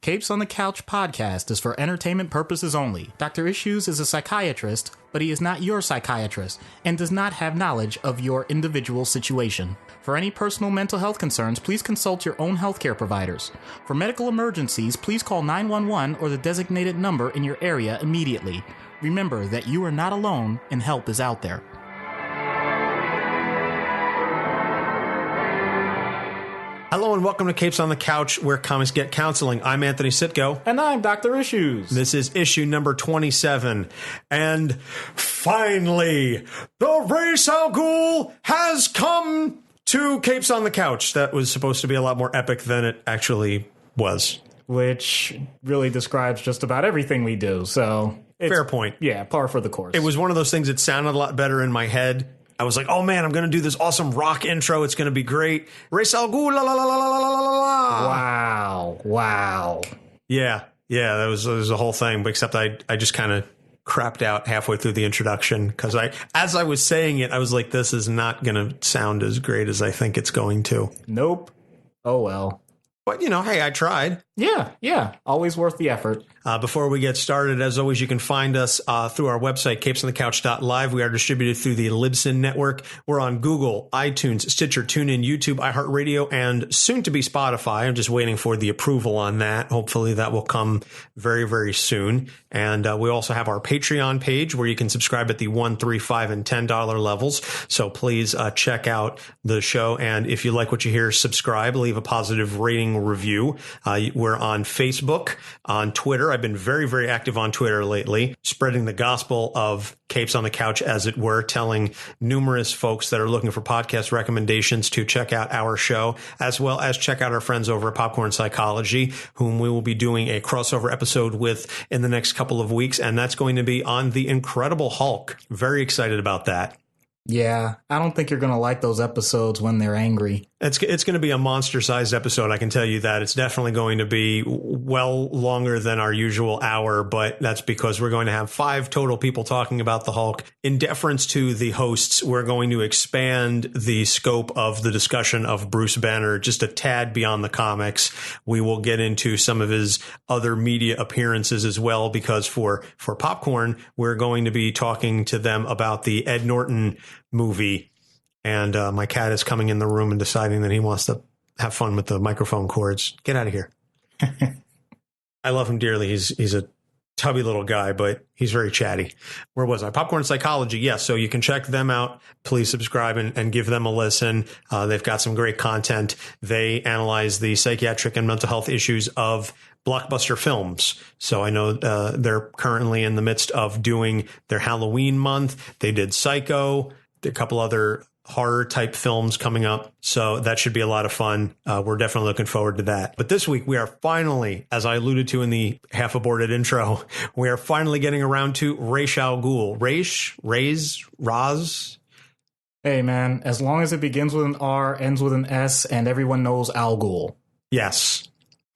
Capes on the Couch podcast is for entertainment purposes only. Dr. Issues is a psychiatrist, but he is not your psychiatrist and does not have knowledge of your individual situation. For any personal mental health concerns, please consult your own healthcare providers. For medical emergencies, please call 911 or the designated number in your area immediately. Remember that you are not alone and help is out there. Hello and welcome to Capes on the Couch, where comics get counseling. I'm Anthony Sitko. And I'm Dr. Issues. This is issue number 27. And finally, the Ra's al Ghul has come to Capes on the Couch. That was supposed to be a lot more epic than it actually was. Which really describes just about everything we do, so... Fair point. Yeah, par for the course. It was one of those things that sounded a lot better in my head. I was like, oh man, I'm going to do this awesome rock intro. It's going to be great. Ra's al Ghul, la la la la la la la la. Wow. Yeah, that was a whole thing, but except I just kind of crapped out halfway through the introduction because as I was saying it, I was like, this is not going to sound as great as I think it's going to. Nope. Oh well. But, you know, hey, I tried. Yeah. Always worth the effort. Before we get started, as always, you can find us through our website, capesonthecouch.live. We are distributed through the Libsyn network. We're on Google, iTunes, Stitcher, TuneIn, YouTube, iHeartRadio, and soon to be Spotify. I'm just waiting for the approval on that. Hopefully that will come very, very soon. And we also have our Patreon page where you can subscribe at the $1, $3, $5, and $10 levels. So please check out the show. And if you like what you hear, subscribe, leave a positive rating review. We're on Facebook, on Twitter. I've been very, very active on Twitter lately, spreading the gospel of Capes on the Couch, as it were, telling numerous folks that are looking for podcast recommendations to check out our show, as well as check out our friends over at Popcorn Psychology, whom we will be doing a crossover episode with in the next couple of weeks. And that's going to be on the Incredible Hulk. Very excited about that. Yeah, I don't think you're going to like those episodes when they're angry. It's going to be a monster-sized episode, I can tell you that. It's definitely going to be well longer than our usual hour, but that's because we're going to have 5 total people talking about the Hulk. In deference to the hosts, we're going to expand the scope of the discussion of Bruce Banner just a tad beyond the comics. We will get into some of his other media appearances as well, because for Popcorn, we're going to be talking to them about the Ed Norton movie. And my cat is coming in the room and deciding that he wants to have fun with the microphone cords. Get out of here. I love him dearly. He's a tubby little guy, but he's very chatty. Where was I? Popcorn Psychology. Yes. So you can check them out. Please subscribe and give them a listen. They've got some great content. They analyze the psychiatric and mental health issues of blockbuster films. So I know they're currently in the midst of doing their Halloween month. They did Psycho. A couple other horror type films coming up. So that should be a lot of fun. We're definitely looking forward to that. But this week we are finally, as I alluded to in the half aborted intro, we are finally getting around to Ra's al Ghul. Raz. Hey man, as long as it begins with an R, ends with an S, and everyone knows Al Ghul. Yes.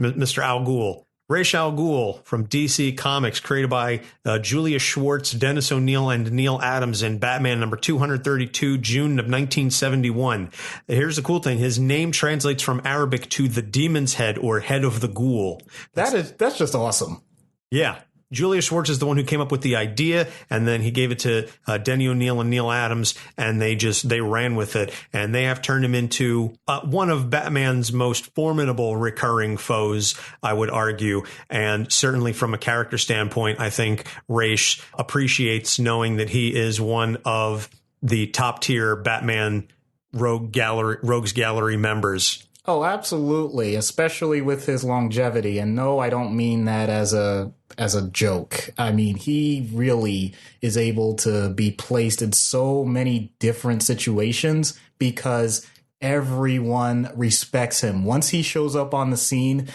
Mr. Al Ghul. Ra's al Ghul from DC Comics, created by Julius Schwartz, Dennis O'Neil, and Neal Adams in Batman number 232, June of 1971. Here's the cool thing. His name translates from Arabic to the demon's head, or head of the ghoul. That's just awesome. Yeah. Julius Schwartz is the one who came up with the idea, and then he gave it to Denny O'Neil and Neal Adams, and they ran with it. And they have turned him into one of Batman's most formidable recurring foes, I would argue. And certainly from a character standpoint, I think Ra's appreciates knowing that he is one of the top tier Batman Rogues Gallery members. Oh, absolutely, especially with his longevity. And no, I don't mean that as a joke. I mean, he really is able to be placed in so many different situations because everyone respects him. Once he shows up on the scene,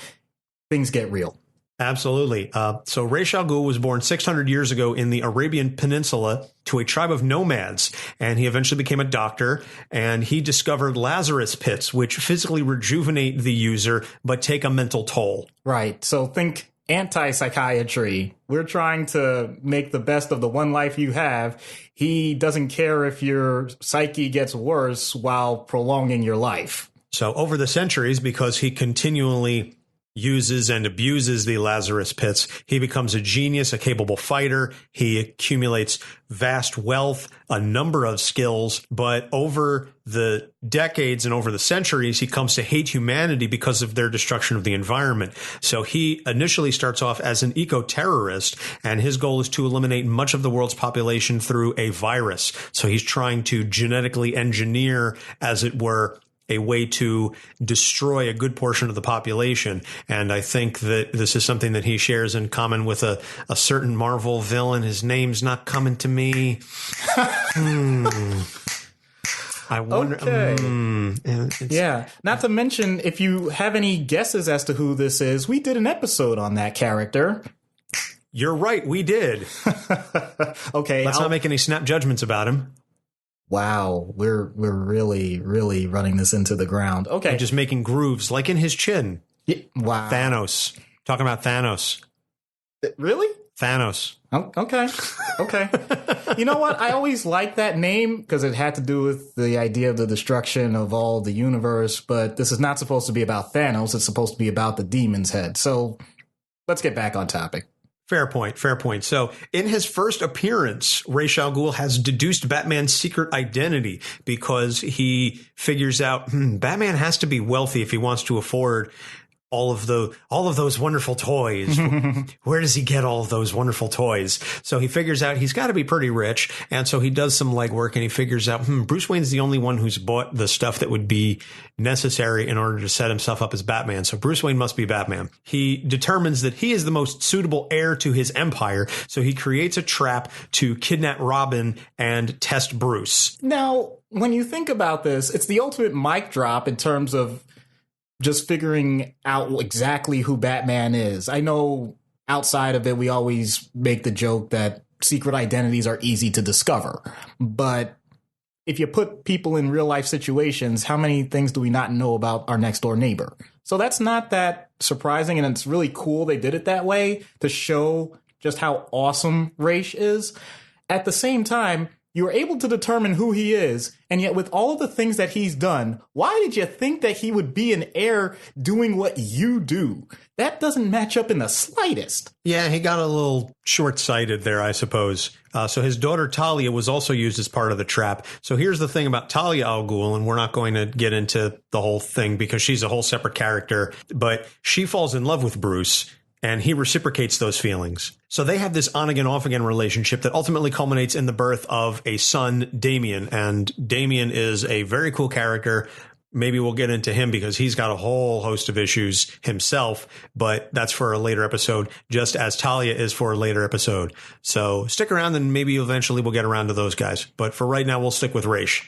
things get real. Absolutely. So Ra's al Ghul was born 600 years ago in the Arabian peninsula to a tribe of nomads, and he eventually became a doctor, and he discovered Lazarus Pits, which physically rejuvenate the user but take a mental toll. Right. So think anti-psychiatry. We're trying to make the best of the one life you have. He doesn't care if your psyche gets worse while prolonging your life. So over the centuries, because he continually uses and abuses the Lazarus Pits. He becomes a genius, a capable fighter. He accumulates vast wealth, a number of skills, but over the decades and over the centuries, he comes to hate humanity because of their destruction of the environment. So he initially starts off as an eco-terrorist, and his goal is to eliminate much of the world's population through a virus. So he's trying to genetically engineer, as it were, a way to destroy a good portion of the population. And I think that this is something that he shares in common with a certain Marvel villain. His name's not coming to me. I wonder. Okay. Yeah. Not to mention, if you have any guesses as to who this is, we did an episode on that character. You're right. We did. Okay. Let's not make any snap judgments about him. Wow, we're really, really running this into the ground. Okay. And just making grooves like in his chin. Yeah, wow. Thanos. Talking about Thanos. Really? Thanos. Oh, okay. Okay. You know what? I always liked that name because it had to do with the idea of the destruction of all the universe, but this is not supposed to be about Thanos. It's supposed to be about the demon's head. So let's get back on topic. Fair point. Fair point. So in his first appearance, Ra's al Ghul has deduced Batman's secret identity because he figures out Batman has to be wealthy if he wants to afford all of those wonderful toys. Where does he get all of those wonderful toys? So he figures out he's got to be pretty rich. And so he does some legwork and he figures out, Bruce Wayne's the only one who's bought the stuff that would be necessary in order to set himself up as Batman. So Bruce Wayne must be Batman. He determines that he is the most suitable heir to his empire. So he creates a trap to kidnap Robin and test Bruce. Now, when you think about this, it's the ultimate mic drop in terms of just figuring out exactly who Batman is. I know outside of it, we always make the joke that secret identities are easy to discover. But if you put people in real life situations, how many things do we not know about our next door neighbor? So that's not that surprising. And it's really cool they did it that way to show just how awesome Ra's is. At the same time, you are able to determine who he is, and yet with all of the things that he's done, why did you think that he would be an heir doing what you do? That doesn't match up in the slightest. Yeah, he got a little short-sighted there, I suppose. So his daughter Talia was also used as part of the trap. So here's the thing about Talia al Ghul, and we're not going to get into the whole thing because she's a whole separate character, but she falls in love with Bruce, and he reciprocates those feelings. So they have this on-again, off-again relationship that ultimately culminates in the birth of a son, Damian. And Damian is a very cool character. Maybe we'll get into him because he's got a whole host of issues himself, but that's for a later episode, just as Talia is for a later episode. So stick around and maybe eventually we'll get around to those guys. But for right now, we'll stick with Ra's.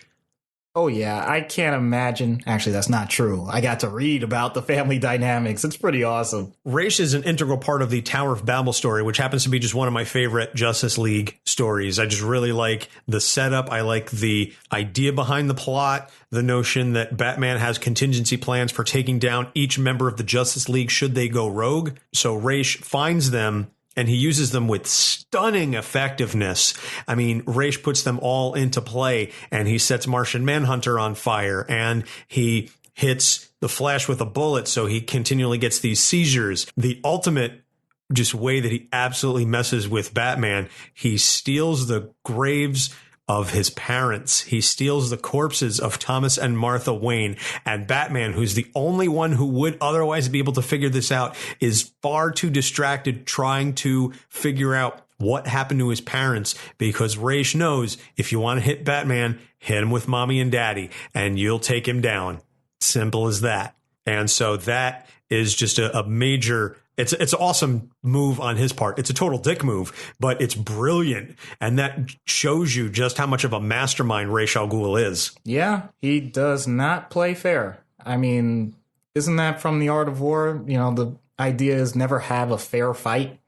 Oh, yeah, I can't imagine. Actually, that's not true. I got to read about the family dynamics. It's pretty awesome. Ra's is an integral part of the Tower of Babel story, which happens to be just one of my favorite Justice League stories. I just really like the setup. I like the idea behind the plot, the notion that Batman has contingency plans for taking down each member of the Justice League should they go rogue. So Ra's finds them, and he uses them with stunning effectiveness. I mean, Ra's puts them all into play, and he sets Martian Manhunter on fire, and he hits the Flash with a bullet, so he continually gets these seizures. The ultimate just way that he absolutely messes with Batman, he steals the graves of his parents. He steals the corpses of Thomas and Martha Wayne, and Batman, who's the only one who would otherwise be able to figure this out, is far too distracted trying to figure out what happened to his parents, because Ra's knows if you want to hit Batman, hit him with mommy and daddy and you'll take him down. Simple as that. And so that is just a major, it's an awesome move on his part. It's a total dick move, but it's brilliant. And that shows you just how much of a mastermind Ra's al Ghul is. Yeah, he does not play fair. I mean, isn't that from The Art of War? You know, the idea is never have a fair fight.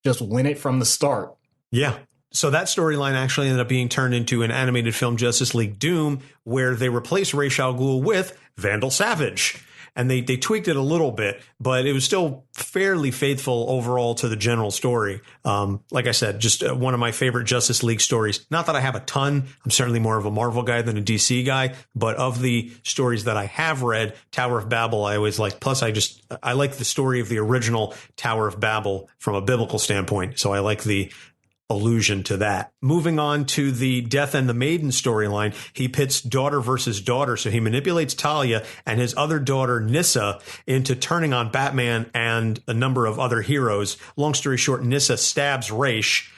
Just win it from the start. Yeah. So that storyline actually ended up being turned into an animated film, Justice League Doom, where they replaced Ra's al Ghul with Vandal Savage. and they tweaked it a little bit, but it was still fairly faithful overall to the general story. Like I said, just one of my favorite Justice League stories. Not that I have a ton. I'm certainly more of a Marvel guy than a DC guy, but of the stories that I have read, Tower of Babel, I always liked. Plus, I like the story of the original Tower of Babel from a biblical standpoint. So I like the allusion to that. Moving on to the Death and the Maiden storyline, he pits daughter versus daughter. So he manipulates Talia and his other daughter, Nyssa, into turning on Batman and a number of other heroes. Long story short, Nyssa stabs Raish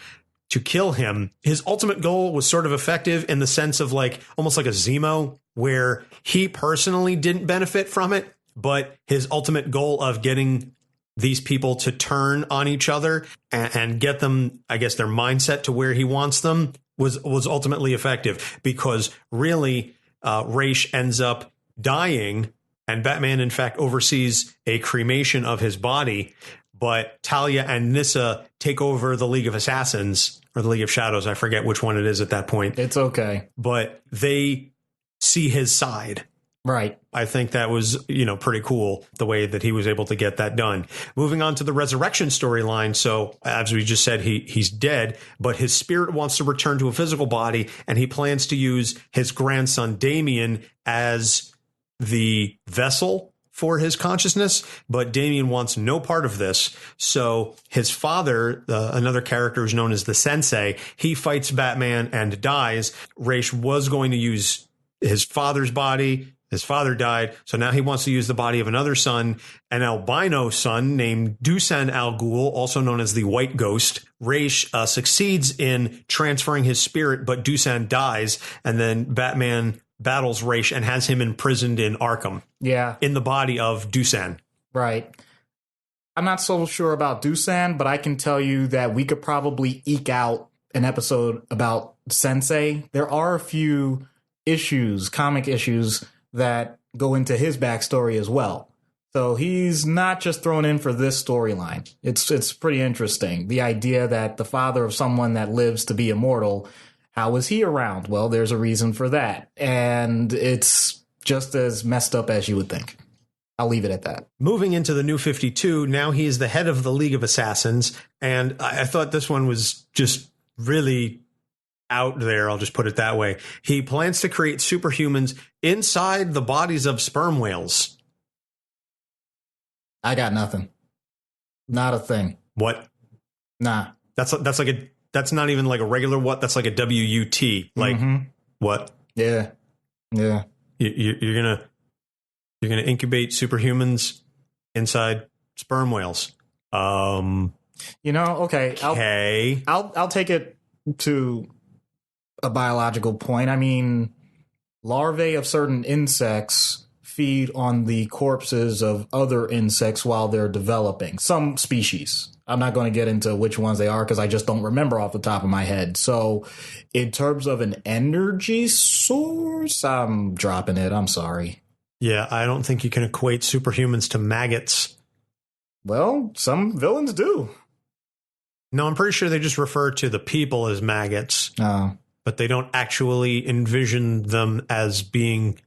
to kill him. His ultimate goal was sort of effective in the sense of like almost like a Zemo, where he personally didn't benefit from it, but his ultimate goal of getting these people to turn on each other and get them, I guess, their mindset to where he wants them was ultimately effective, because really Raish ends up dying, and Batman, in fact, oversees a cremation of his body. But Talia and Nyssa take over the League of Assassins, or the League of Shadows. I forget which one it is at that point. It's okay. But they see his side. Right. I think that was, pretty cool, the way that he was able to get that done. Moving on to the resurrection storyline. So as we just said, he's dead, but his spirit wants to return to a physical body, and he plans to use his grandson Damian as the vessel for his consciousness. But Damian wants no part of this. So his father, another character who's known as the Sensei, he fights Batman and dies. Raish was going to use his father's body. His father died, so now he wants to use the body of another son, an albino son named Dusan Al Ghul, also known as the White Ghost. Raish succeeds in transferring his spirit, but Dusan dies, and then Batman battles Raish and has him imprisoned in Arkham. Yeah. In the body of Dusan. Right. I'm not so sure about Dusan, but I can tell you that we could probably eke out an episode about Sensei. There are a few comic issues, that go into his backstory as well. So he's not just thrown in for this storyline. It's pretty interesting. The idea that the father of someone that lives to be immortal, how is he around? Well, there's a reason for that. And it's just as messed up as you would think. I'll leave it at that. Moving into the New 52, now he is the head of the League of Assassins. And I thought this one was just really out there, I'll just put it that way. He plans to create superhumans inside the bodies of sperm whales. I got nothing. Not a thing. What? Nah. That's not even like a regular what? That's like a WUT. Like what? Yeah. Yeah. You're gonna incubate superhumans inside sperm whales. Okay. I'll take it to a biological point. I mean, larvae of certain insects feed on the corpses of other insects while they're developing. Some species. I'm not going to get into which ones they are because I just don't remember off the top of my head. So in terms of an energy source, I'm dropping it. I'm sorry. Yeah, I don't think you can equate superhumans to maggots. Well, some villains do. No, I'm pretty sure they just refer to the people as maggots. Oh. But they don't actually envision them as being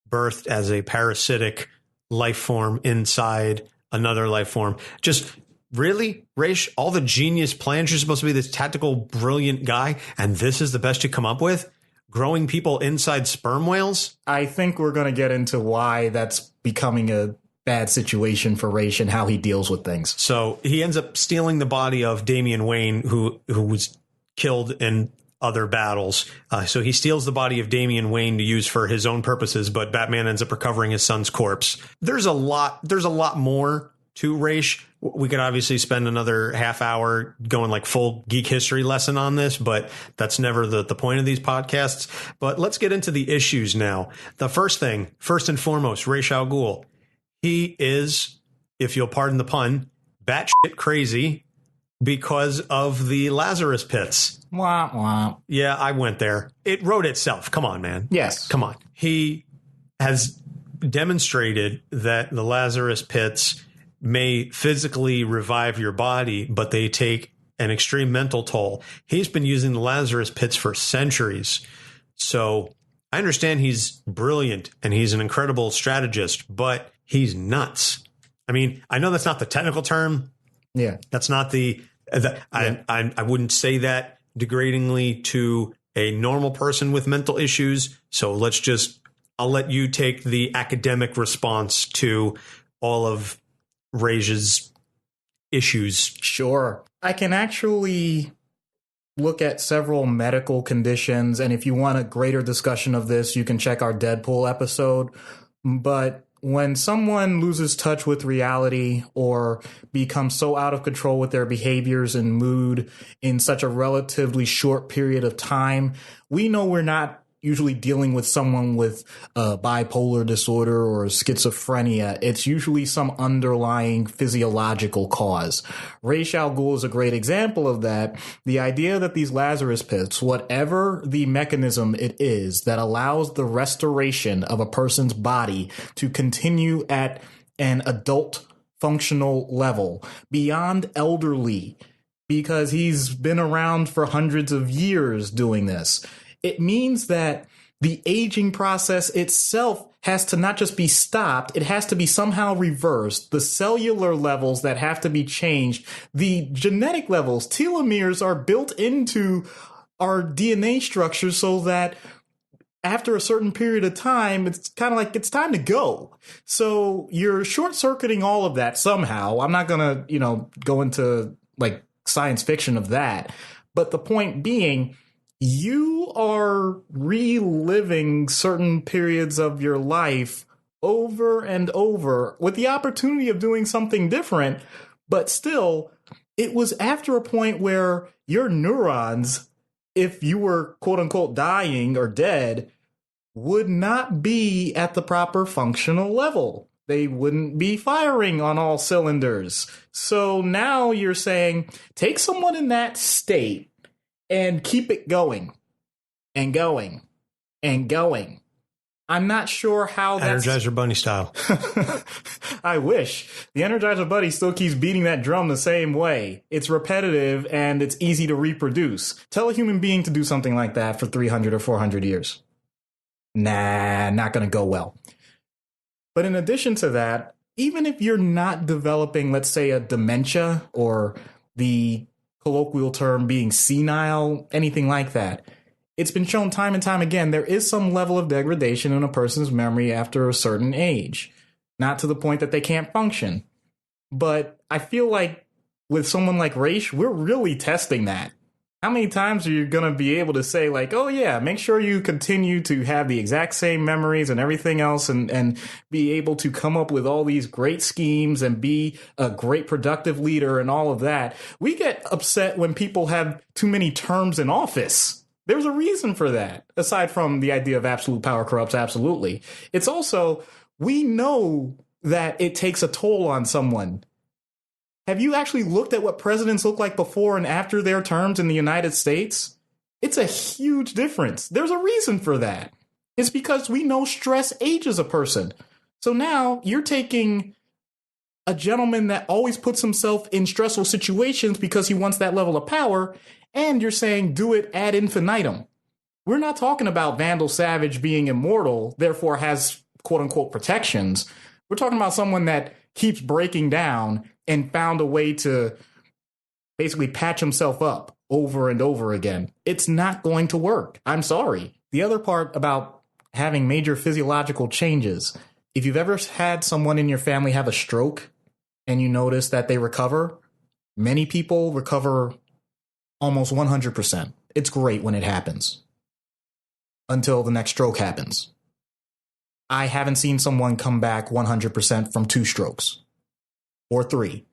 birthed as a parasitic life form inside another life form. Just really, Raish, all the genius plans, you're supposed to be this tactical, brilliant guy, and this is the best you come up with? Growing people inside sperm whales? I think we're going to get into why that's becoming a bad situation for Raish and how he deals with things. So he ends up stealing the body of Damian Wayne, who was killed in other battles. So he steals the body of Damian Wayne to use for his own purposes, but Batman ends up recovering his son's corpse. There's a lot more to Raish. We could obviously spend another half hour going like full geek history lesson on this, but that's never the point of these podcasts. But let's get into the issues now. The first and foremost, Ra's al Ghul. He is, if you'll pardon the pun, batshit crazy because of the Lazarus Pits. Wah, wah. Yeah, I went there. It wrote itself. Come on, man. Yes. Come on. He has demonstrated that the Lazarus Pits may physically revive your body, but they take an extreme mental toll. He's been using the Lazarus Pits for centuries. So I understand he's brilliant and he's an incredible strategist, but he's nuts. I mean, I know that's not the technical term. Yeah. That's not I wouldn't say that degradingly to a normal person with mental issues. So I'll let you take the academic response to all of Rage's issues. Sure. I can actually look at several medical conditions, and if you want a greater discussion of this, you can check our Deadpool episode. But when someone loses touch with reality or becomes so out of control with their behaviors and mood in such a relatively short period of time, we know we're not usually dealing with someone with bipolar disorder or schizophrenia. It's usually some underlying physiological cause. Ra's al Ghul is a great example of that. The idea that these Lazarus pits, whatever the mechanism it is that allows the restoration of a person's body to continue at an adult functional level beyond elderly, because he's been around for hundreds of years doing this. It means that the aging process itself has to not just be stopped, it has to be somehow reversed. The cellular levels that have to be changed, the genetic levels, telomeres are built into our DNA structure so that after a certain period of time, it's kind of like it's time to go. So you're short-circuiting all of that somehow. I'm not going to, go into like science fiction of that. But the point being, you are reliving certain periods of your life over and over with the opportunity of doing something different. But still, it was after a point where your neurons, if you were quote unquote dying or dead, would not be at the proper functional level. They wouldn't be firing on all cylinders. So now you're saying, take someone in that state and keep it going and going and going. I'm not sure how that's... Energizer Bunny style. I wish. The Energizer Bunny still keeps beating that drum the same way. It's repetitive and it's easy to reproduce. Tell a human being to do something like that for 300 or 400 years. Nah, not going to go well. But in addition to that, even if you're not developing, let's say, a dementia or the colloquial term being senile, anything like that, it's been shown time and time again, there is some level of degradation in a person's memory after a certain age. Not to the point that they can't function. But I feel like with someone like Ra's, we're really testing that. How many times are you going to be able to say, like, oh, yeah, make sure you continue to have the exact same memories and everything else and be able to come up with all these great schemes and be a great productive leader and all of that. We get upset when people have too many terms in office. There's a reason for that, aside from the idea of absolute power corrupts absolutely. It's also, we know that it takes a toll on someone. Have you actually looked at what presidents look like before and after their terms in the United States? It's a huge difference. There's a reason for that. It's because we know stress ages a person. So now you're taking a gentleman that always puts himself in stressful situations because he wants that level of power, and you're saying do it ad infinitum. We're not talking about Vandal Savage being immortal, therefore has quote-unquote protections. We're talking about someone that keeps breaking down and found a way to basically patch himself up over and over again. It's not going to work. I'm sorry. The other part about having major physiological changes, if you've ever had someone in your family have a stroke and you notice that they recover, many people recover almost 100%. It's great when it happens until the next stroke happens. I haven't seen someone come back 100% from 2 strokes. Or 3,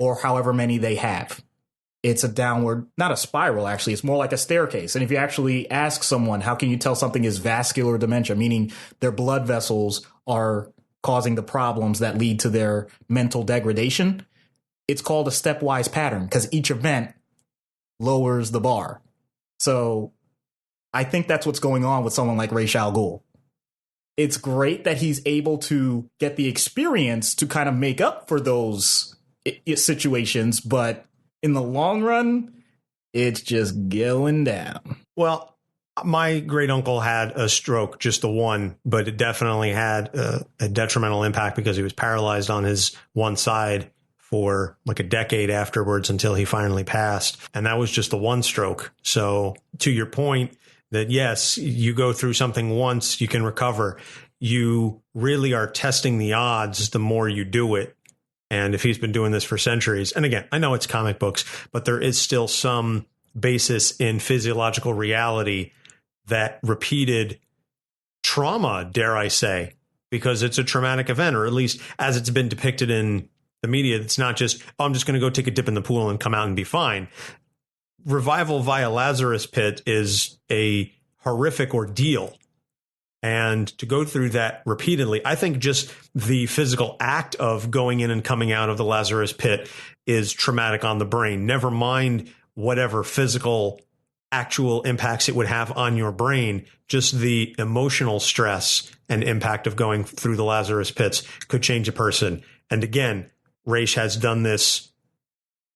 or however many they have. It's a downward, not a spiral, actually. It's more like a staircase. And if you actually ask someone, how can you tell something is vascular dementia, meaning their blood vessels are causing the problems that lead to their mental degradation? It's called a stepwise pattern because each event lowers the bar. So I think that's what's going on with someone like Ra's al Ghul. It's great that he's able to get the experience to kind of make up for those situations, but in the long run, it's just going down. Well, My great uncle had a stroke, just the one, but it definitely had a detrimental impact because he was paralyzed on his one side for like a decade afterwards until he finally passed. And that was just the one stroke. So to your point that, yes, you go through something once, you can recover. You really are testing the odds the more you do it. And if he's been doing this for centuries, and again, I know it's comic books, but there is still some basis in physiological reality that repeated trauma, dare I say, because it's a traumatic event, or at least as it's been depicted in the media. It's not just, oh, I'm just going to go take a dip in the pool and come out and be fine. Revival via Lazarus Pit is a horrific ordeal. And to go through that repeatedly, I think just the physical act of going in and coming out of the Lazarus Pit is traumatic on the brain. Never mind whatever physical actual impacts it would have on your brain. Just the emotional stress and impact of going through the Lazarus Pits could change a person. And again, Ra's has done this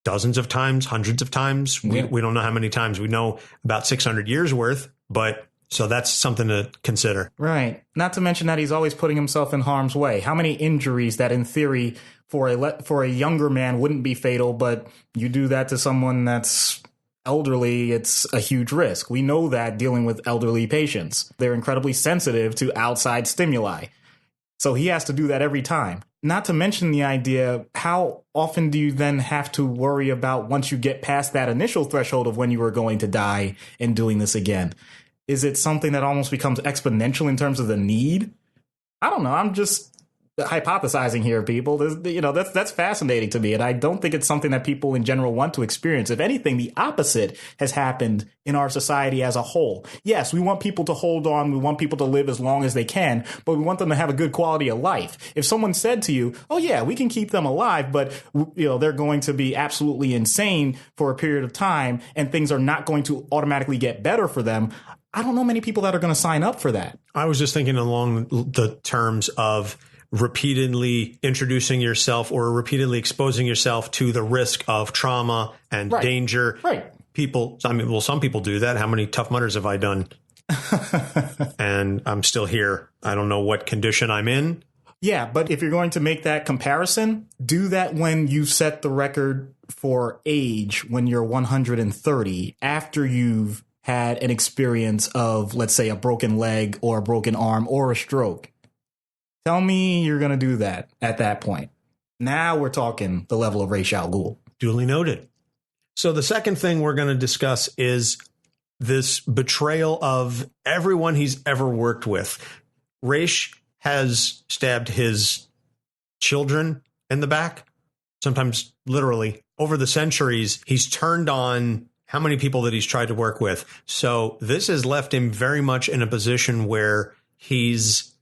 dozens of times, hundreds of times. Yeah. We don't know how many times. We know about 600 years worth, but so that's something to consider. Right. Not to mention that he's always putting himself in harm's way. How many injuries that in theory for a younger man wouldn't be fatal, but you do that to someone that's elderly, it's a huge risk. We know that dealing with elderly patients. They're incredibly sensitive to outside stimuli. So he has to do that every time. Not to mention the idea, how often do you then have to worry about once you get past that initial threshold of when you are going to die and doing this again? Is it something that almost becomes exponential in terms of the need? I don't know. I'm just hypothesizing here, people. That's fascinating to me, and I don't think it's something that people in general want to experience. If anything, the opposite has happened in our society as a whole. Yes, we want people to hold on. We want people to live as long as they can, but we want them to have a good quality of life. If someone said to you, oh yeah, we can keep them alive, but they're going to be absolutely insane for a period of time and things are not going to automatically get better for them, I don't know many people that are going to sign up for that. I was just thinking along the terms of repeatedly introducing yourself or repeatedly exposing yourself to the risk of trauma and danger. Right. Some people do that. How many Tough Mudders have I done? And I'm still here. I don't know what condition I'm in. Yeah, but if you're going to make that comparison, do that when you set the record for age when you're 130 after you've had an experience of, let's say, a broken leg or a broken arm or a stroke. Tell me you're going to do that at that point. Now we're talking the level of Ra's al Ghul. Duly noted. So the second thing we're going to discuss is this betrayal of everyone he's ever worked with. Ra's has stabbed his children in the back, sometimes literally. Over the centuries, he's turned on how many people that he's tried to work with. So this has left him very much in a position where he's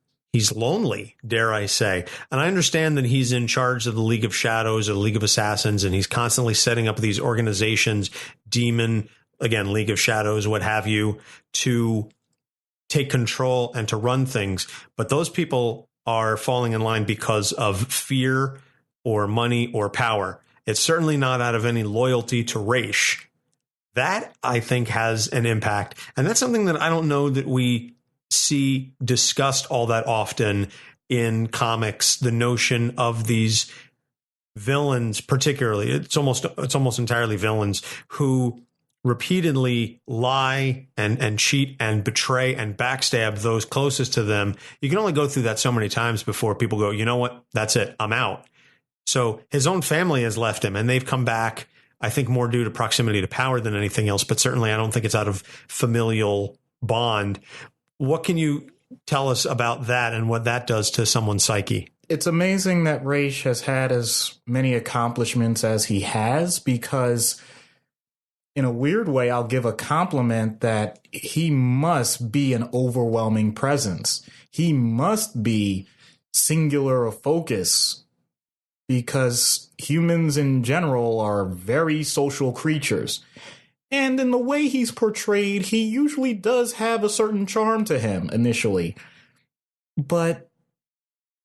lonely, dare I say. And I understand that he's in charge of the League of Shadows or the League of Assassins, and he's constantly setting up these organizations, Demon, again, League of Shadows, what have you, to take control and to run things. But those people are falling in line because of fear or money or power. It's certainly not out of any loyalty to Ra's. That, I think, has an impact. And that's something that I don't know that we see discussed all that often in comics. The notion of these villains, particularly, it's almost entirely villains who repeatedly lie and cheat and betray and backstab those closest to them. You can only go through that so many times before people go, you know what? That's it. I'm out. So his own family has left him and they've come back, I think, more due to proximity to power than anything else. But certainly I don't think it's out of familial bond. What can you tell us about that and what that does to someone's psyche? It's amazing that Ra's has had as many accomplishments as he has, because in a weird way, I'll give a compliment that he must be an overwhelming presence. He must be singular of focus, because humans in general are very social creatures. And in the way he's portrayed, he usually does have a certain charm to him initially. But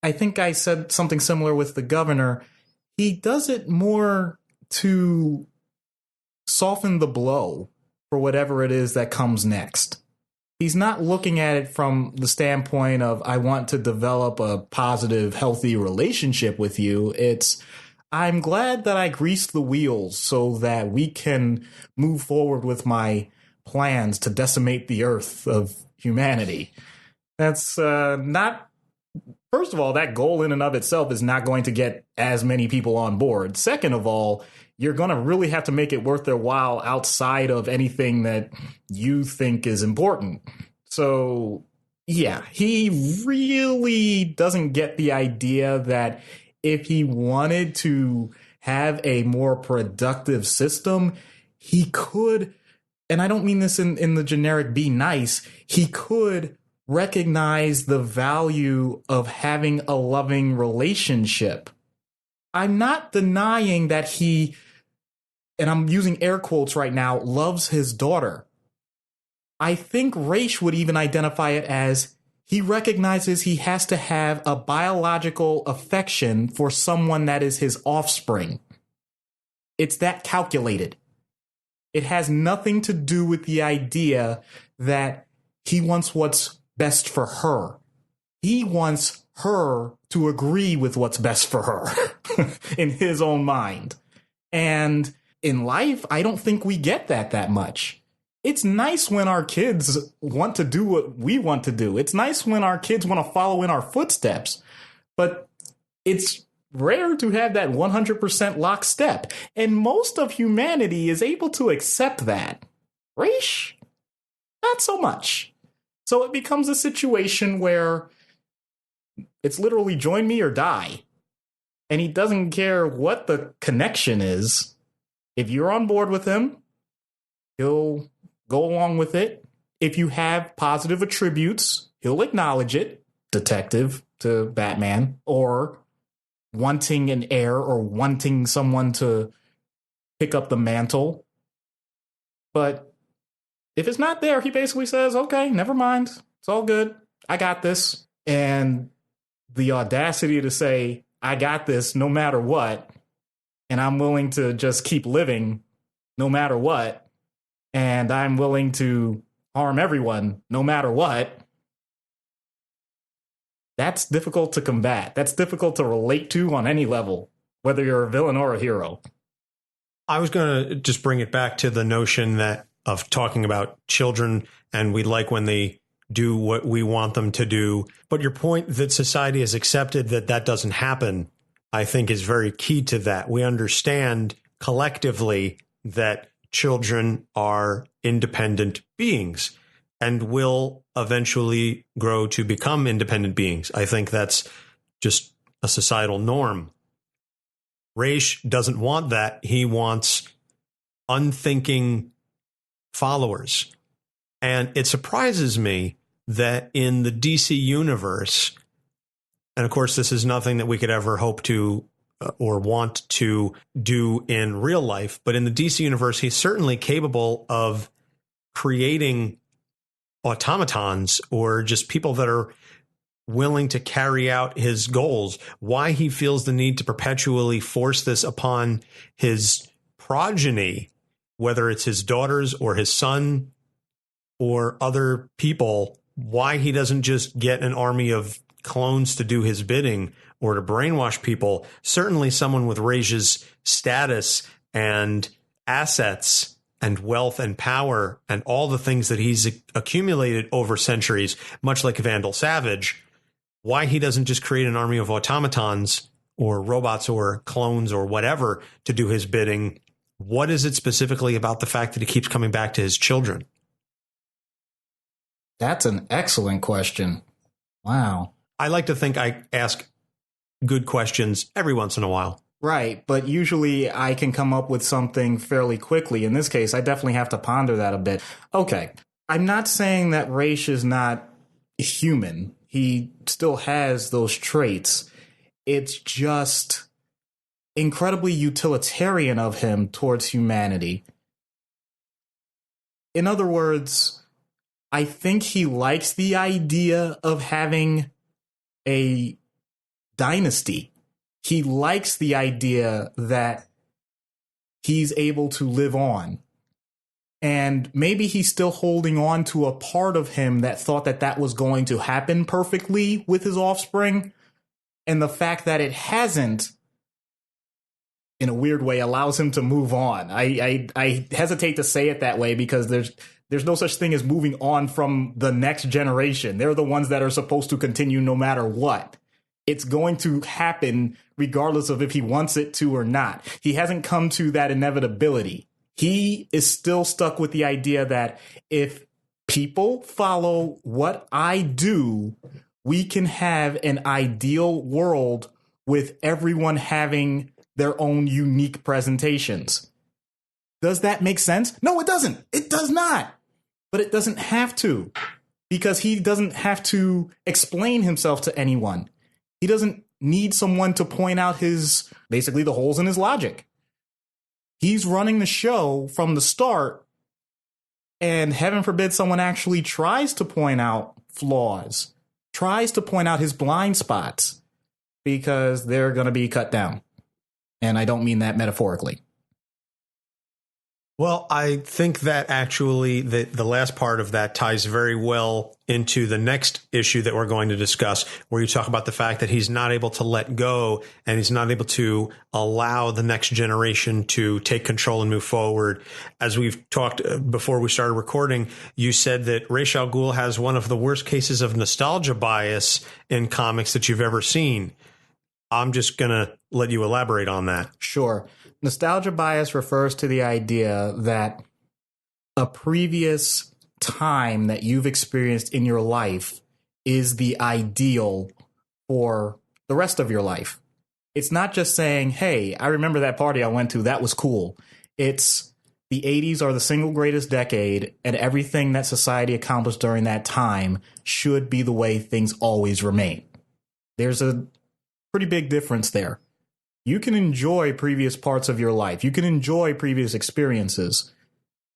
I think I said something similar with the governor. He does it more to soften the blow for whatever it is that comes next. he's not looking at it from the standpoint of, I want to develop a positive, healthy relationship with you. It's, I'm glad that I greased the wheels so that we can move forward with my plans to decimate the earth of humanity. That's not, first of all, that goal in and of itself is not going to get as many people on board. Second of all, you're going to really have to make it worth their while outside of anything that you think is important. So, yeah, he really doesn't get the idea that if he wanted to have a more productive system, he could, and I don't mean this in the generic be nice, he could recognize the value of having a loving relationship. I'm not denying that he, and I'm using air quotes right now, loves his daughter. I think Raish would even identify it as he recognizes he has to have a biological affection for someone that is his offspring. It's that calculated. It has nothing to do with the idea that he wants what's best for her. He wants her to agree with what's best for her in his own mind. And in life, I don't think we get that much. It's nice when our kids want to do what we want to do. It's nice when our kids want to follow in our footsteps. But it's rare to have that 100% lockstep. And most of humanity is able to accept that. Raish? Not so much. So it becomes a situation where it's literally join me or die. And he doesn't care what the connection is. If you're on board with him, he'll go along with it. If you have positive attributes, he'll acknowledge it. Detective to Batman, or wanting an heir or wanting someone to pick up the mantle. But if it's not there, he basically says, okay, never mind. It's all good. I got this. And the audacity to say, I got this no matter what, and I'm willing to just keep living no matter what, and I'm willing to harm everyone no matter what, that's difficult to combat. That's difficult to relate to on any level, whether you're a villain or a hero. I was going to just bring it back to the notion that of talking about children, and we like when they do what we want them to do. But your point that society has accepted that that doesn't happen, I think, is very key to that. We understand collectively that children are independent beings and will eventually grow to become independent beings. I think that's just a societal norm. Raish doesn't want that. He wants unthinking followers. And it surprises me that in the DC universe, and of course, this is nothing that we could ever hope to or want to do in real life, but in the DC universe, he's certainly capable of creating automatons or just people that are willing to carry out his goals. Why he feels the need to perpetually force this upon his progeny, whether it's his daughters or his son or other people, why he doesn't just get an army of clones to do his bidding or to brainwash people. Certainly someone with Raish's status and assets and wealth and power and all the things that he's accumulated over centuries, much like Vandal Savage, why he doesn't just create an army of automatons or robots or clones or whatever to do his bidding. What is it specifically about the fact that he keeps coming back to his children? That's an excellent question. Wow. I like to think I ask good questions every once in a while. Right, but usually I can come up with something fairly quickly. In this case, I definitely have to ponder that a bit. Okay, I'm not saying that Raish is not human. He still has those traits. It's just incredibly utilitarian of him towards humanity. In other words, I think he likes the idea of having a dynasty. He likes the idea that he's able to live on. And maybe he's still holding on to a part of him that thought that that was going to happen perfectly with his offspring. And the fact that it hasn't, in a weird way, allows him to move on. I hesitate to say it that way because there's no such thing as moving on from the next generation. They're the ones that are supposed to continue no matter what. It's going to happen regardless of if he wants it to or not. He hasn't come to that inevitability. He is still stuck with the idea that if people follow what I do, we can have an ideal world with everyone having their own unique presentations. Does that make sense? No, it doesn't. It does not. But it doesn't have to, because he doesn't have to explain himself to anyone. He doesn't need someone to point out basically the holes in his logic. He's running the show from the start, and heaven forbid someone actually tries to point out flaws, tries to point out his blind spots, because they're going to be cut down. And I don't mean that metaphorically. Well, I think that actually the last part of that ties very well into the next issue that we're going to discuss, where you talk about the fact that he's not able to let go and he's not able to allow the next generation to take control and move forward. As we've talked before we started recording, you said that Ra's al Ghul has one of the worst cases of nostalgia bias in comics that you've ever seen. I'm just going to let you elaborate on that. Sure. Nostalgia bias refers to the idea that a previous time that you've experienced in your life is the ideal for the rest of your life. It's not just saying, hey, I remember that party I went to. That was cool. It's the 80s are the single greatest decade, and everything that society accomplished during that time should be the way things always remain. There's a pretty big difference there. You can enjoy previous parts of your life. You can enjoy previous experiences.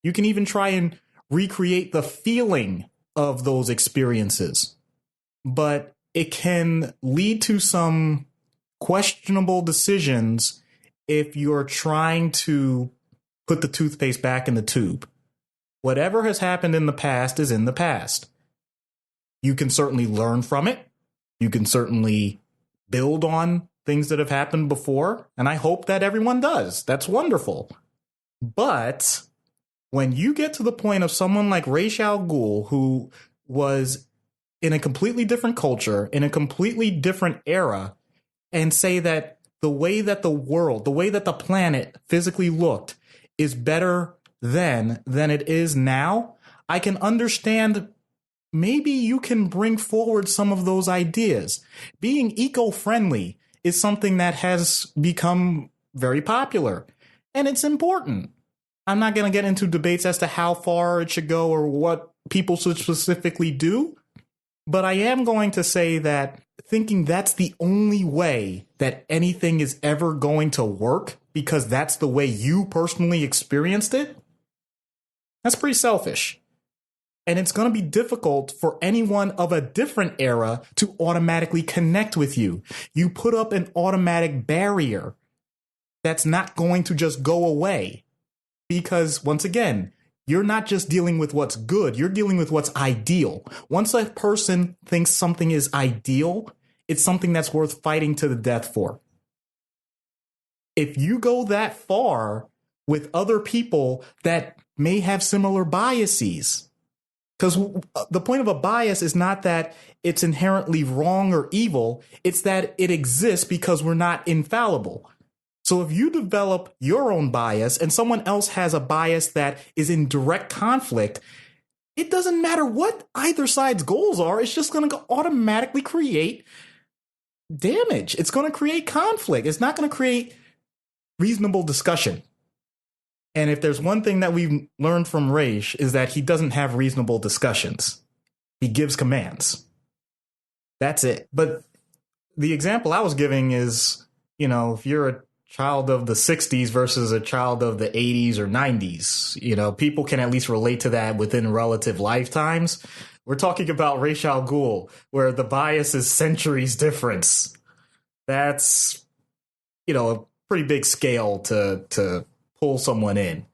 You can even try and recreate the feeling of those experiences. But it can lead to some questionable decisions if you're trying to put the toothpaste back in the tube. Whatever has happened in the past is in the past. You can certainly learn from it. You can certainly build on things that have happened before, and I hope that everyone does. That's wonderful. But when you get to the point of someone like Ra's al Ghul, who was in a completely different culture, in a completely different era, and say that the way that the world, the way that the planet physically looked is better then than it is now, I can understand. Maybe you can bring forward some of those ideas. Being eco-friendly is something that has become very popular, and it's important. I'm not going to get into debates as to how far it should go or what people should specifically do, but I am going to say that thinking that's the only way that anything is ever going to work because that's the way you personally experienced it, that's pretty selfish. And it's going to be difficult for anyone of a different era to automatically connect with you. You put up an automatic barrier that's not going to just go away. Because once again, you're not just dealing with what's good, you're dealing with what's ideal. Once a person thinks something is ideal, it's something that's worth fighting to the death for. If you go that far with other people that may have similar biases, because the point of a bias is not that it's inherently wrong or evil. It's that it exists because we're not infallible. So if you develop your own bias and someone else has a bias that is in direct conflict, it doesn't matter what either side's goals are. It's just going to automatically create damage. It's going to create conflict. It's not going to create reasonable discussion. And if there's one thing that we've learned from Ra's is that he doesn't have reasonable discussions. He gives commands. That's it. But the example I was giving is, if you're a child of the 60s versus a child of the 80s or 90s, people can at least relate to that within relative lifetimes. We're talking about Ra's al Ghul, where the bias is centuries difference. That's, a pretty big scale to pull someone in.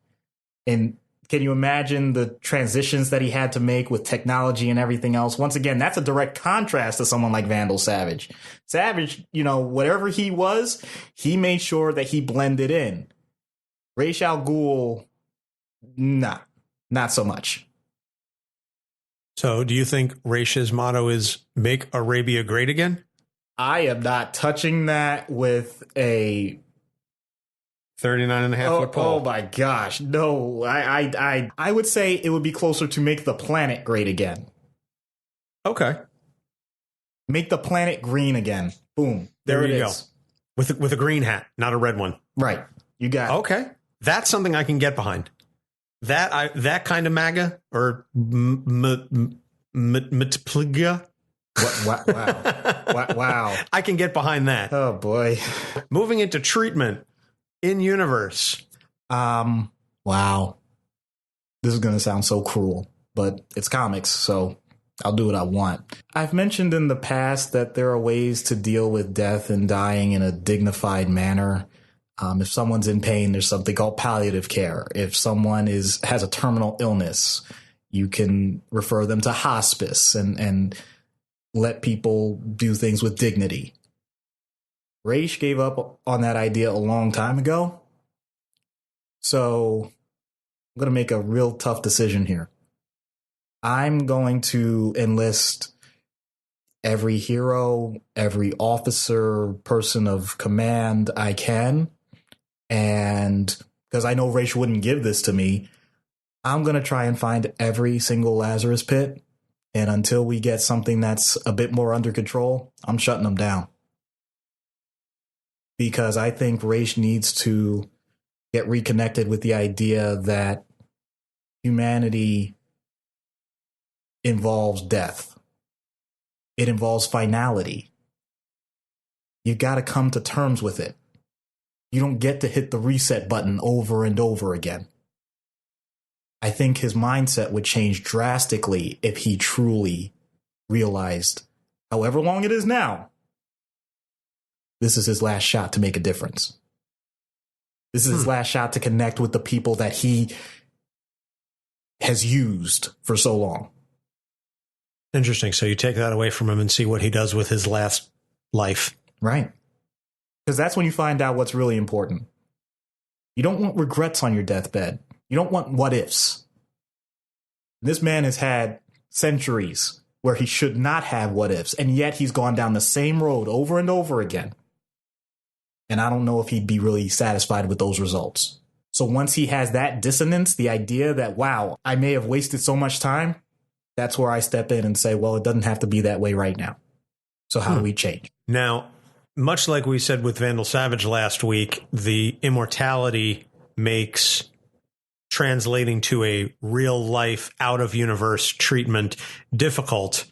Can you imagine the transitions that he had to make with technology and everything else? Once again, that's a direct contrast to someone like Vandal Savage. Savage, whatever he was, he made sure that he blended in. Ra's al Ghul, nah, not so much. So do you think Raish's motto is make Arabia great again? I am not touching that with a 39.5 foot pole. Oh my gosh. No, I would say it would be closer to make the planet great again. Okay. Make the planet green again. Boom. There it is. Go. With a green hat, not a red one. Right. You got it. Okay. That's something I can get behind. That kind of MAGA or multiplica. Wow. I can get behind that. Oh boy. Moving into treatment in universe. Wow. This is going to sound so cruel, but it's comics, so I'll do what I want. I've mentioned in the past that there are ways to deal with death and dying in a dignified manner. If someone's in pain, there's something called palliative care. If someone has a terminal illness, you can refer them to hospice and let people do things with dignity. Ra's gave up on that idea a long time ago. So I'm going to make a real tough decision here. I'm going to enlist every hero, every officer, person of command I can. And because I know Ra's wouldn't give this to me, I'm going to try and find every single Lazarus pit. And until we get something that's a bit more under control, I'm shutting them down. Because I think Ra's needs to get reconnected with the idea that humanity involves death. It involves finality. You've got to come to terms with it. You don't get to hit the reset button over and over again. I think his mindset would change drastically if he truly realized, however long it is now, this is his last shot to make a difference. This is his last shot to connect with the people that he has used for so long. Interesting. So you take that away from him and see what he does with his last life. Right. Because that's when you find out what's really important. You don't want regrets on your deathbed. You don't want what ifs. This man has had centuries where he should not have what ifs, and yet he's gone down the same road over and over again. And I don't know if he'd be really satisfied with those results. So once he has that dissonance, the idea that, wow, I may have wasted so much time, that's where I step in and say, well, it doesn't have to be that way right now. So how do we change? Now, much like we said with Vandal Savage last week, the immortality makes translating to a real life out of universe treatment difficult.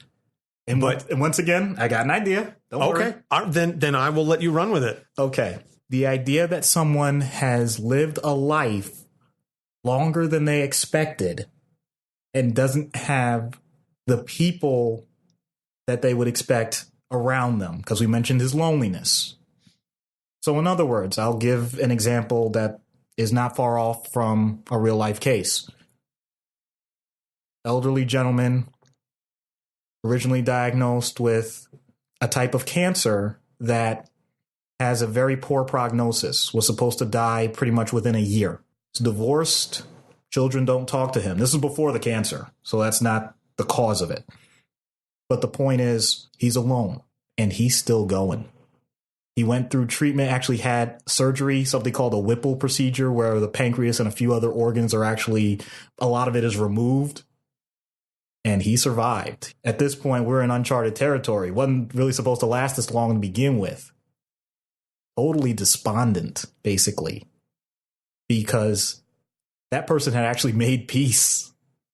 And once again, I got an idea. Don't worry. Then I will let you run with it. Okay. The idea that someone has lived a life longer than they expected and doesn't have the people that they would expect around them, because we mentioned his loneliness. So in other words, I'll give an example that is not far off from a real life case. Elderly gentleman originally diagnosed with a type of cancer that has a very poor prognosis, was supposed to die pretty much within a year. He's divorced. Children don't talk to him. This is before the cancer, so that's not the cause of it. But the point is, he's alone, and he's still going. He went through treatment, actually had surgery, something called a Whipple procedure, where the pancreas and a few other organs are actually, a lot of it is removed. And he survived. At this point, we're in uncharted territory. Wasn't really supposed to last this long to begin with. Totally despondent, basically. Because that person had actually made peace.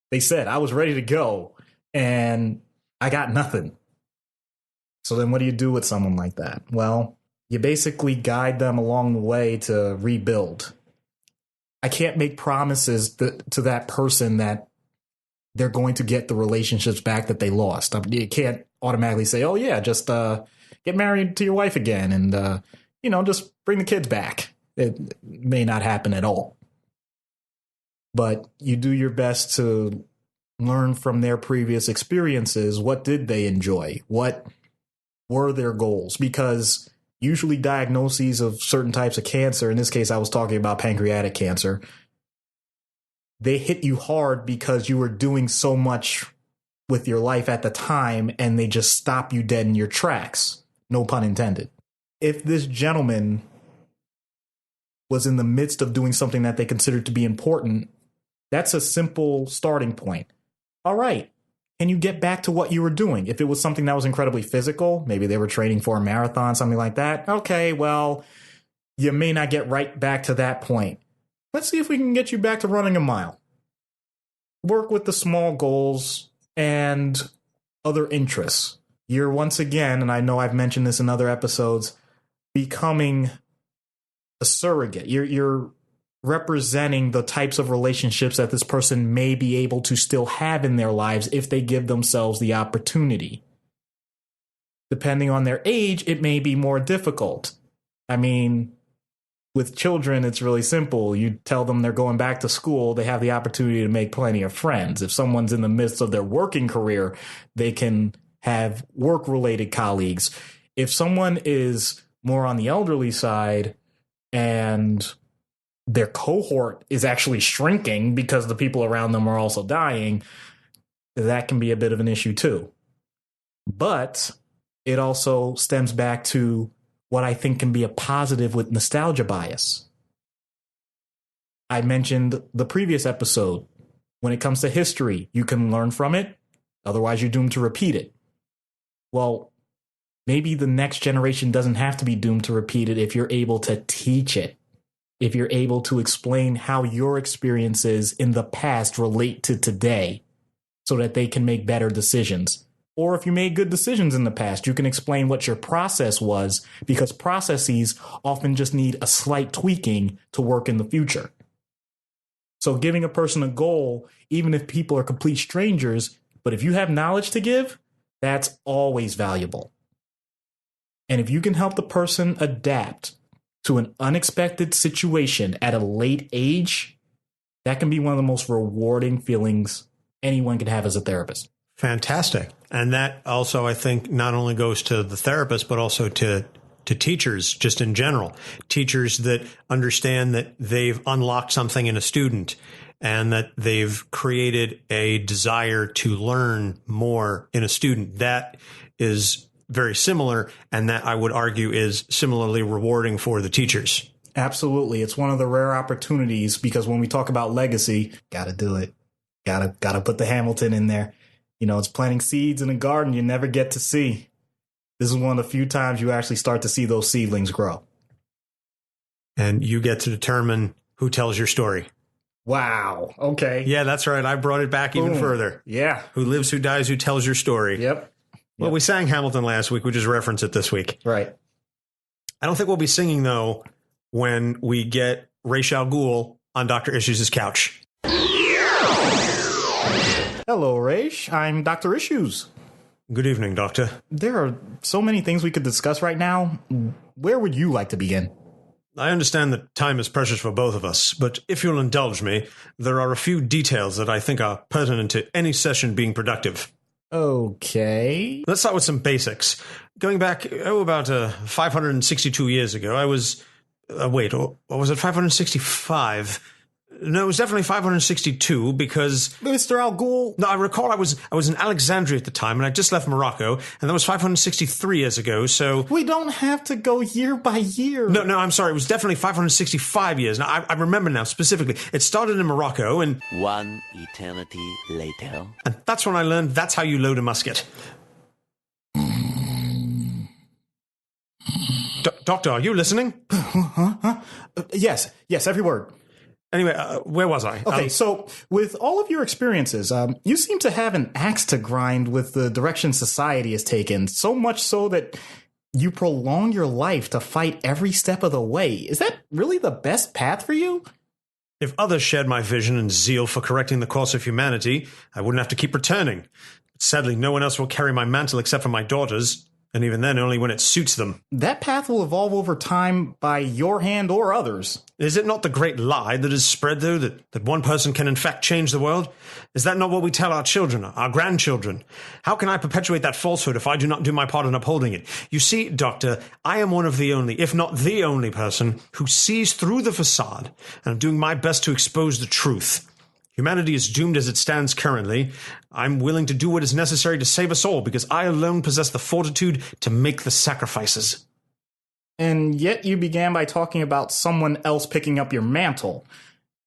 They said, I was ready to go, and I got nothing. So then what do you do with someone like that? Well, you basically guide them along the way to rebuild. I can't make promises to that person that they're going to get the relationships back that they lost. You can't automatically say, oh, yeah, just get married to your wife again and, just bring the kids back. It may not happen at all. but you do your best to learn from their previous experiences. What did they enjoy? What were their goals? Because usually diagnoses of certain types of cancer, in this case, I was talking about pancreatic cancer, they hit you hard because you were doing so much with your life at the time, and they just stop you dead in your tracks. No pun intended. If this gentleman was in the midst of doing something that they considered to be important, that's a simple starting point. All right, can you get back to what you were doing? If it was something that was incredibly physical, maybe they were training for a marathon, something like that. Okay, well, you may not get right back to that point. Let's see if we can get you back to running a mile. Work with the small goals and other interests. You're once again, and I know I've mentioned this in other episodes, becoming a surrogate. You're representing the types of relationships that this person may be able to still have in their lives if they give themselves the opportunity. Depending on their age, it may be more difficult. I mean, with children, it's really simple. You tell them they're going back to school, they have the opportunity to make plenty of friends. If someone's in the midst of their working career, they can have work-related colleagues. If someone is more on the elderly side and their cohort is actually shrinking because the people around them are also dying, that can be a bit of an issue too. But it also stems back to what I think can be a positive with nostalgia bias. I mentioned the previous episode. When it comes to history, you can learn from it. Otherwise, you're doomed to repeat it. Well, maybe the next generation doesn't have to be doomed to repeat it if you're able to teach it. If you're able to explain how your experiences in the past relate to today so that they can make better decisions. Or if you made good decisions in the past, you can explain what your process was, because processes often just need a slight tweaking to work in the future. So giving a person a goal, even if people are complete strangers, but if you have knowledge to give, that's always valuable. And if you can help the person adapt to an unexpected situation at a late age, that can be one of the most rewarding feelings anyone can have as a therapist. Fantastic. And that also, I think, not only goes to the therapist, but also to teachers just in general. Teachers that understand that they've unlocked something in a student and that they've created a desire to learn more in a student. That is very similar, and that I would argue is similarly rewarding for the teachers. Absolutely. It's one of the rare opportunities, because when we talk about legacy, gotta do it. Gotta put the Hamilton in there. You know, it's planting seeds in a garden you never get to see. This is one of the few times you actually start to see those seedlings grow. And you get to determine who tells your story. Wow. Okay. Yeah, that's right. I brought it back even further. Yeah. Who lives, who dies, who tells your story. Yep. Well, we sang Hamilton last week. We just referenced it this week. Right. I don't think we'll be singing, though, when we get Ra's al Ghul on Dr. Issues' couch. Hello, Ra's. I'm Dr. Issues. Good evening, Doctor. There are so many things we could discuss right now. Where would you like to begin? I understand that time is precious for both of us, but if you'll indulge me, there are a few details that I think are pertinent to any session being productive. Okay. Let's start with some basics. Going back, about 562 years ago, I was... or was it 565? No, it was definitely 562 because... Mr. Al Ghul. No, I recall I was in Alexandria at the time, and I just left Morocco, and that was 563 years ago, so... We don't have to go year by year. No, I'm sorry. It was definitely 565 years. Now, I remember now specifically. It started in Morocco, and... One eternity later. And that's when I learned that's how you load a musket. Doctor, are you listening? Yes, every word. Anyway, where was I? Okay, so with all of your experiences, you seem to have an axe to grind with the direction society has taken, so much so that you prolong your life to fight every step of the way. Is that really the best path for you? If others shared my vision and zeal for correcting the course of humanity, I wouldn't have to keep returning. Sadly, no one else will carry my mantle except for my daughters, And even then, only when it suits them. That path will evolve over time by your hand or others. Is it not the great lie that is spread, though, that one person can in fact change the world? Is that not what we tell our children, our grandchildren? How can I perpetuate that falsehood if I do not do my part in upholding it? You see, Doctor, I am one of the only, if not the only person, who sees through the facade, and I'm doing my best to expose the truth. Humanity is doomed as it stands currently. I'm willing to do what is necessary to save us all, because I alone possess the fortitude to make the sacrifices. And yet you began by talking about someone else picking up your mantle.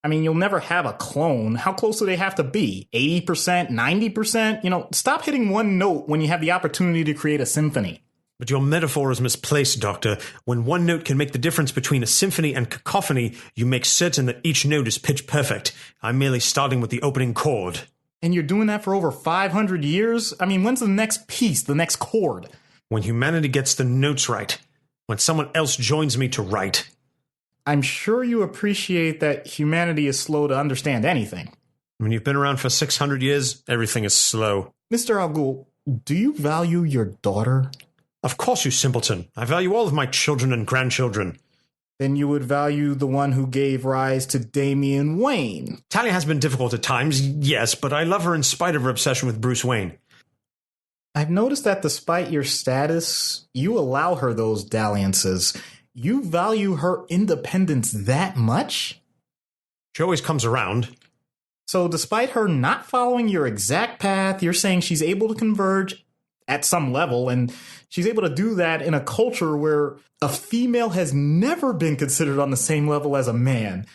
I mean, you'll never have a clone. How close do they have to be? 80%? 90%? Stop hitting one note when you have the opportunity to create a symphony. But your metaphor is misplaced, Doctor. When one note can make the difference between a symphony and cacophony, you make certain that each note is pitch perfect. I'm merely starting with the opening chord. And you're doing that for over 500 years? I mean, when's the next piece, the next chord? When humanity gets the notes right. When someone else joins me to write. I'm sure you appreciate that humanity is slow to understand anything. When you've been around for 600 years, everything is slow. Mr. Ghul, do you value your daughter? Of course, you simpleton. I value all of my children and grandchildren. Then you would value the one who gave rise to Damian Wayne. Talia has been difficult at times, yes, but I love her in spite of her obsession with Bruce Wayne. I've noticed that despite your status, you allow her those dalliances. You value her independence that much? She always comes around. So despite her not following your exact path, you're saying she's able to converge at some level, and she's able to do that in a culture where a female has never been considered on the same level as a man.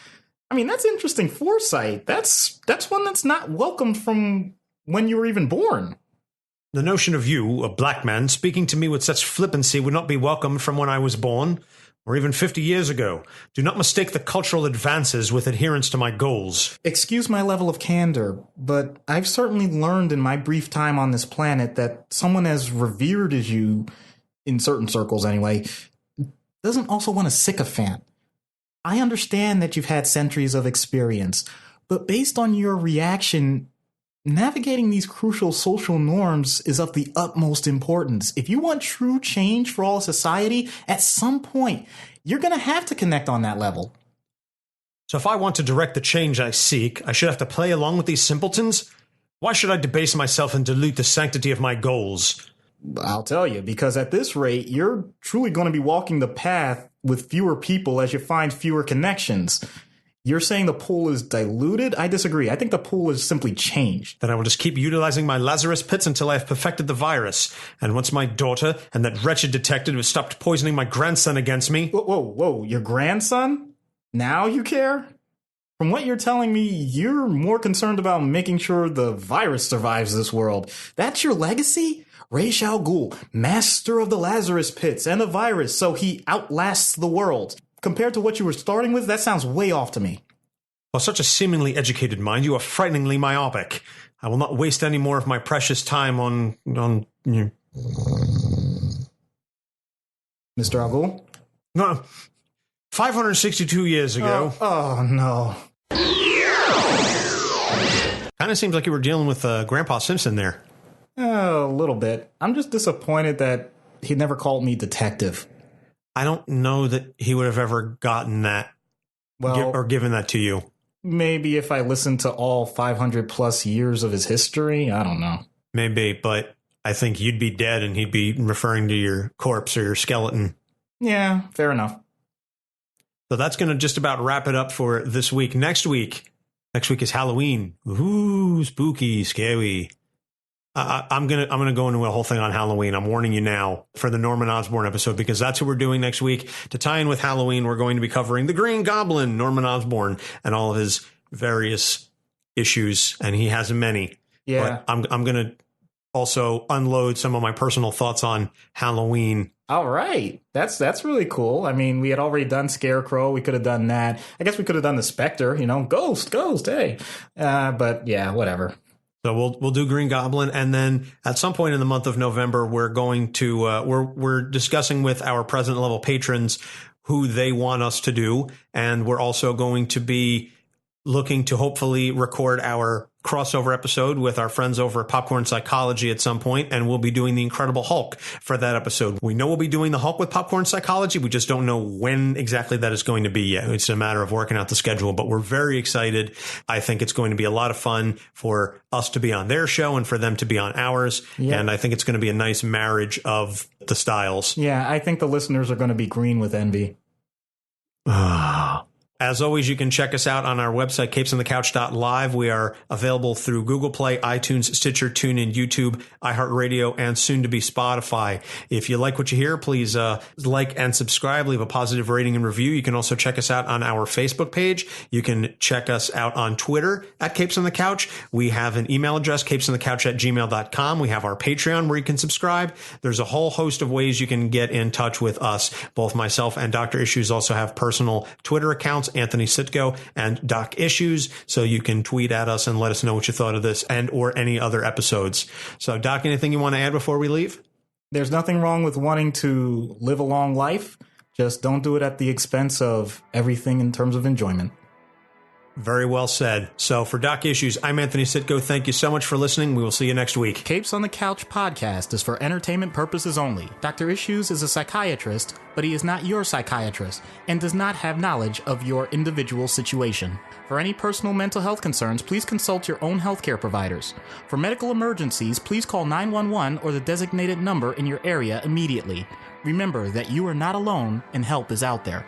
I mean, that's interesting foresight. That's one that's not welcomed from when you were even born. The notion of you, a black man, speaking to me with such flippancy would not be welcomed from when I was born, or even 50 years ago. Do not mistake the cultural advances with adherence to my goals. Excuse my level of candor, but I've certainly learned in my brief time on this planet that someone as revered as you, in certain circles anyway, doesn't also want a sycophant. I understand that you've had centuries of experience, but based on your reaction, navigating these crucial social norms is of the utmost importance. If you want true change for all society, at some point, you're going to have to connect on that level. So if I want to direct the change I seek, I should have to play along with these simpletons? Why should I debase myself and dilute the sanctity of my goals? I'll tell you, because at this rate, you're truly going to be walking the path with fewer people as you find fewer connections. You're saying the pool is diluted? I disagree. I think the pool is simply changed. Then I will just keep utilizing my Lazarus Pits until I have perfected the virus. And once my daughter and that wretched detective has stopped poisoning my grandson against me... Whoa, your grandson? Now you care? From what you're telling me, you're more concerned about making sure the virus survives this world. That's your legacy? Ra's al Ghul, master of the Lazarus Pits and the virus, so he outlasts the world. Compared to what you were starting with, that sounds way off to me. For such a seemingly educated mind, you are frighteningly myopic. I will not waste any more of my precious time on you. Mr. Ghul? No, 562 years ago. Oh no. Kind of seems like you were dealing with Grandpa Simpson there. A little bit. I'm just disappointed that he never called me detective. I don't know that he would have ever gotten that or given that to you. Maybe if I listened to all 500 plus years of his history, I don't know. Maybe, but I think you'd be dead and he'd be referring to your corpse or your skeleton. Yeah, fair enough. So that's going to just about wrap it up for this week. Next week is Halloween. Ooh, spooky, scary. I'm gonna go into a whole thing on Halloween. I'm warning you now for the Norman Osborn episode, because that's what we're doing next week. To tie in with Halloween, we're going to be covering the Green Goblin, Norman Osborn, and all of his various issues, and he has many. Yeah, but I'm gonna also unload some of my personal thoughts on Halloween. All right, that's really cool. I mean, we had already done Scarecrow. We could have done that. I guess we could have done the Spectre. Ghost. Hey, but yeah, whatever. So we'll do Green Goblin, and then at some point in the month of November, we're going to we're discussing with our president level patrons who they want us to do, and we're also going to be looking to hopefully record our crossover episode with our friends over at Popcorn Psychology at some point, and we'll be doing the Incredible Hulk for that episode. We know we'll be doing the Hulk with Popcorn Psychology. We just don't know when exactly that is going to be yet. It's a matter of working out the schedule, but we're very excited. I think it's going to be a lot of fun for us to be on their show and for them to be on ours. Yeah. And I think it's going to be a nice marriage of the styles. Yeah, I think the listeners are going to be green with envy. As always, you can check us out on our website, capesonthecouch.live. We are available through Google Play, iTunes, Stitcher, TuneIn, YouTube, iHeartRadio, and soon to be Spotify. If you like what you hear, please like and subscribe. Leave a positive rating and review. You can also check us out on our Facebook page. You can check us out on Twitter at Capes on the Couch. We have an email address, capesonthecouch@gmail.com. We have our Patreon where you can subscribe. There's a whole host of ways you can get in touch with us. Both myself and Dr. Issues also have personal Twitter accounts, Anthony Sitko and Doc Issues, so you can tweet at us and let us know what you thought of this and or any other episodes. So, Doc, anything you want to add before we leave? There's nothing wrong with wanting to live a long life. Just don't do it at the expense of everything in terms of enjoyment. Very well said. So for Doc Issues, I'm Anthony Sitko. Thank you so much for listening. We will see you next week. Capes on the Couch podcast is for entertainment purposes only. Dr. Issues is a psychiatrist, but he is not your psychiatrist and does not have knowledge of your individual situation. For any personal mental health concerns, please consult your own healthcare providers. For medical emergencies, please call 911 or the designated number in your area immediately. Remember that you are not alone and help is out there.